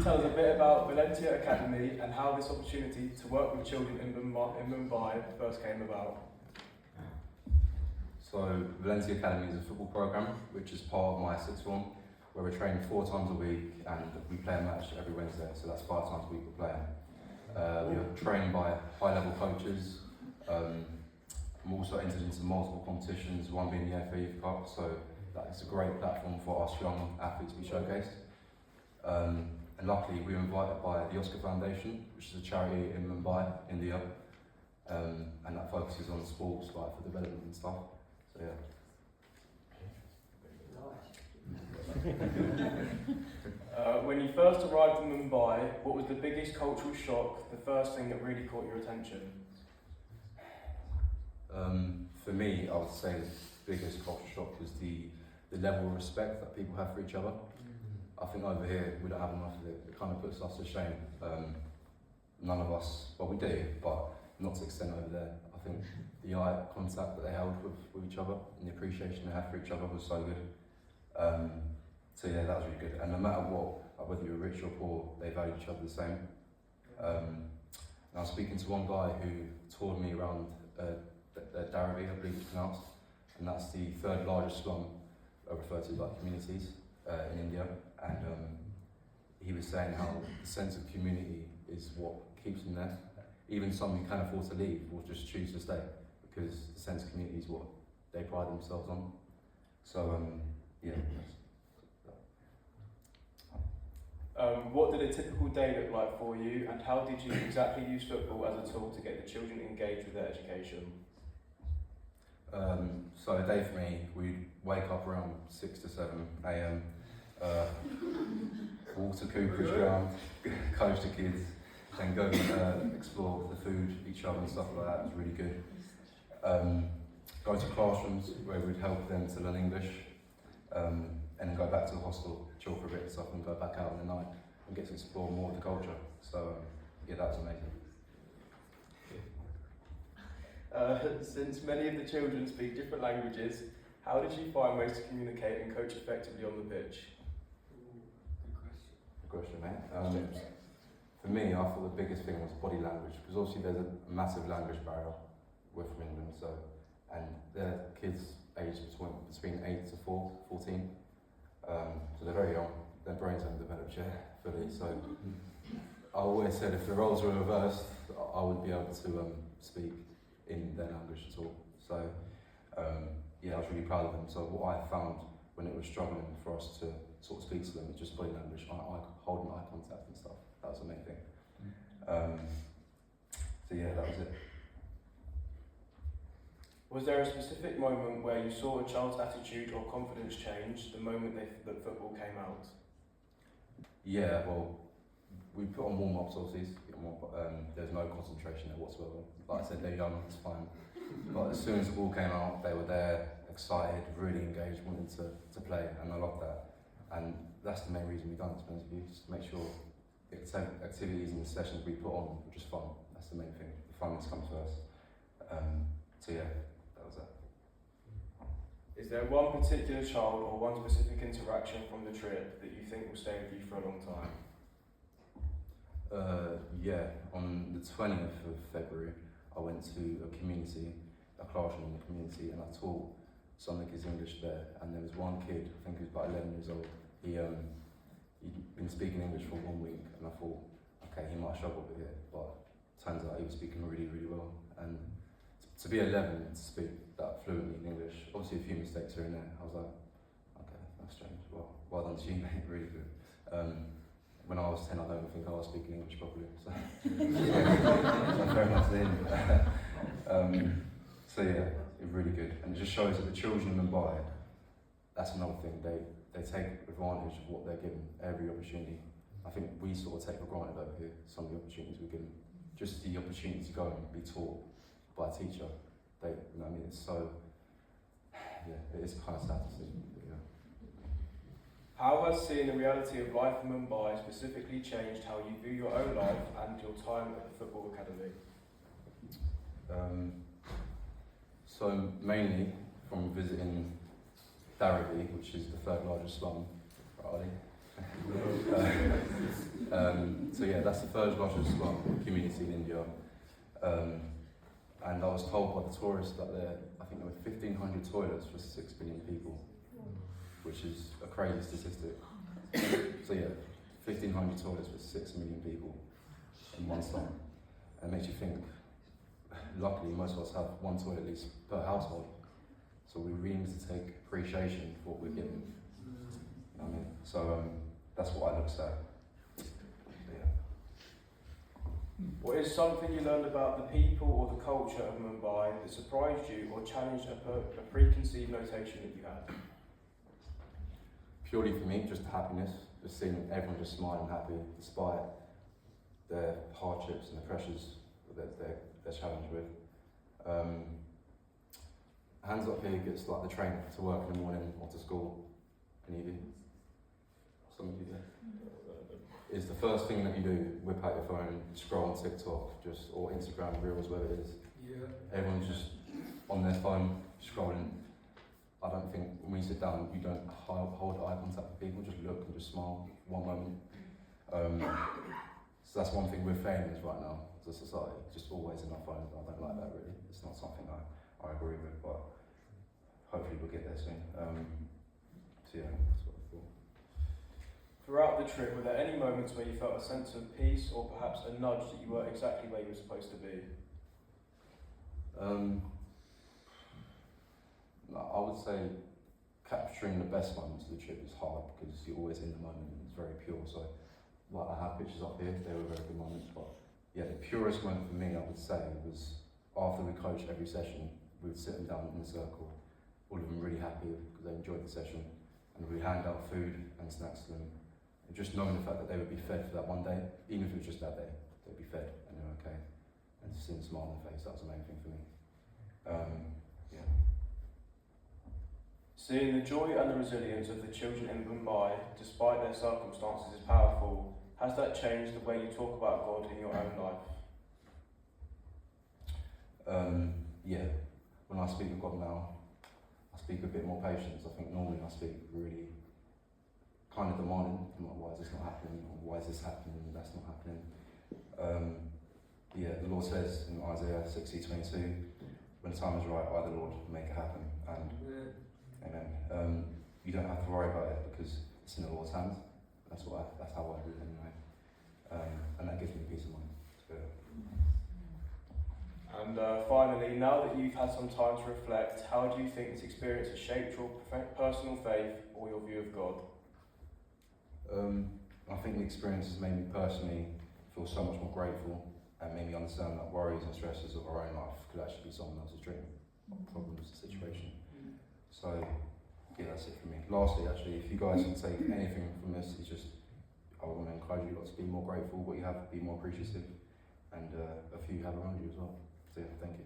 tell us a bit about Valentia Academy and how this opportunity to work with children in Mumbai first came about? So Valencia Academy is a football programme which is part of my sixth form, where we're training 4 times a week and we play a match every Wednesday, so that's 5 times a week we're playing. We are trained by high-level coaches. I'm also entered into multiple competitions, one being the FA Youth Cup, so that's a great platform for us young athletes to be showcased. And luckily we were invited by the Oscar Foundation, which is a charity in Mumbai, India, and that focuses on sports, like for development and stuff. So yeah. When you first arrived in Mumbai, what was the biggest cultural shock, the first thing that really caught your attention? For me, I would say the biggest cultural shock was the level of respect that people have for each other. I think over here we don't have enough of it. It kind of puts us to shame. None of us, well we do, but not to the extent over there. I think the eye contact that they held with each other and the appreciation they had for each other was so good. So yeah, that was really good. And no matter what, like whether you're rich or poor, they valued each other the same. And I was speaking to one guy who toured me around Dharavi, I believe it's pronounced, and that's the 3rd largest slum referred to like communities in India. And he was saying how the sense of community is what keeps them there. Even some who can't afford to leave will just choose to stay because the sense of community is what they pride themselves on. So yeah. What did a typical day look like for you, and how did you exactly use football as a tool to get the children engaged with their education? So a day for me, we'd wake up around 6 to 7 a.m, walk to Cooperage Ground, coach the kids, then go explore the food, each other and stuff like that. It was really good. Go to classrooms where we'd help them to learn English, and then go back to the hostel, chill for a bit and stuff, and go back out in the night and get to explore more of the culture. So yeah, that was amazing. Since many of the children speak different languages, how did you find ways to communicate and coach effectively on the pitch? Good question, mate. For me, I thought the biggest thing was body language, because obviously there's a massive language barrier. We're from England, so, and they're kids aged between 8 to 14. So they're very young, their brains haven't developed yet fully, so I always said if the roles were reversed, I would be able to speak in their language at all. So yeah, I was really proud of them. So what I found when it was struggling for us to sort of speak to them was just body language, holding eye contact and stuff. That was the main thing. So yeah, that was it. Was there a specific moment where you saw a child's attitude or confidence change the moment that football came out? Yeah, well, we put on warm-ups obviously, there's no concentration there whatsoever. Like I said, they're young, it's fine. But as soon as the ball came out, they were there, excited, really engaged, wanting to play, and I loved that. And that's the main reason we've done it, to be honest with you, just to make sure the activities and the sessions we put on were just fun. That's the main thing. The funness comes first. So yeah, that was it. Is there one particular child or one specific interaction from the trip that you think will stay with you for a long time? Yeah, on the 20th of February, I went to a classroom in the community, and I taught some of the kids English there. And there was one kid, I think he was about 11 years old. He'd been speaking English for 1 week, and I thought, okay, he might struggle with it, but turns out he was speaking really, really well. And to be 11 and to speak that fluently in English, obviously a few mistakes here and there. I was like, okay, that's strange. Well done to you, mate, really good. When I was 10, I don't think I was speaking English properly, so fair enough to him. So yeah, it's really good, and it just shows that the children in Mumbai, that's another thing, they take advantage of what they're given, every opportunity. I think we sort of take for granted over here, some of the opportunities we're given. Just the opportunity to go and be taught by a teacher, you know what I mean, it's so, yeah, it is kind of sad to see, but yeah. How has seeing the reality of life in Mumbai specifically changed how you view your own life and your time at the football academy? So mainly from visiting Dharavi, which is the 3rd largest slum, right? So yeah, that's the first largest community in India. And I was told by the tourists that I think there were 1,500 toilets for 6 billion people, which is a crazy statistic. So yeah, 1,500 toilets for 6 million people in one slum. And it makes you think, luckily most of us have one toilet at least per household. So we really need to take appreciation for what we're given. You know what I mean? So that's what I look at. What is something you learned about the people or the culture of Mumbai that surprised you or challenged a preconceived notation that you had? Purely for me, just happiness. Just seeing everyone just smiling happy despite their hardships and the pressures that they're challenged with. Hands up here gets like the train to work in the morning or to school. Any of you? Some of you there? Is the first thing that you do, whip out your phone, scroll on TikTok, or Instagram Reels, whatever it is. Yeah. Everyone's just on their phone, scrolling. I don't think when you sit down, you don't hold eye contact with people, just look and just smile one moment. So that's one thing we're failing with right now as a society, just always in our phones. I don't like that really. It's not something I agree with, but hopefully we'll get there soon. So yeah, that's what I thought. Throughout the trip, were there any moments where you felt a sense of peace or perhaps a nudge that you were exactly where you were supposed to be? I would say capturing the best moments of the trip is hard because you're always in the moment and it's very pure. So like I have pictures up here, they were very good moments, but yeah, the purest moment for me I would say was after we coached every session, we would sit them down in a circle, all of them really happy because they enjoyed the session, and we hand out food and snacks to them. And just knowing the fact that they would be fed for that one day, even if it was just that day, they'd be fed and they're okay. And to see them smile on their face, that was the main thing for me. Yeah. Seeing the joy and the resilience of the children in Mumbai, despite their circumstances, is powerful. Has that changed the way you talk about God in your own life? Yeah. When I speak with God now, I speak with a bit more patience. I think normally I speak really kind of demanding, like, why is this not happening, or why is this happening, and that's not happening. Yeah, the Lord says in Isaiah 60:22, when the time is right, I, the Lord, make it happen. And amen. You don't have to worry about it because it's in the Lord's hands. That's how I do it anyway. And that gives me peace of mind. And finally, now that you've had some time to reflect, how do you think this experience has shaped your personal faith or your view of God? I think the experience has made me personally feel so much more grateful and made me understand that worries and stresses of our own life could actually be someone else's dream, problems, situation. So, yeah, that's it for me. Lastly, actually, if you guys can take anything from this, it's just, I want to encourage you lot to be more grateful what you have, be more appreciative, and a few you have around you as well. So yeah, thank you.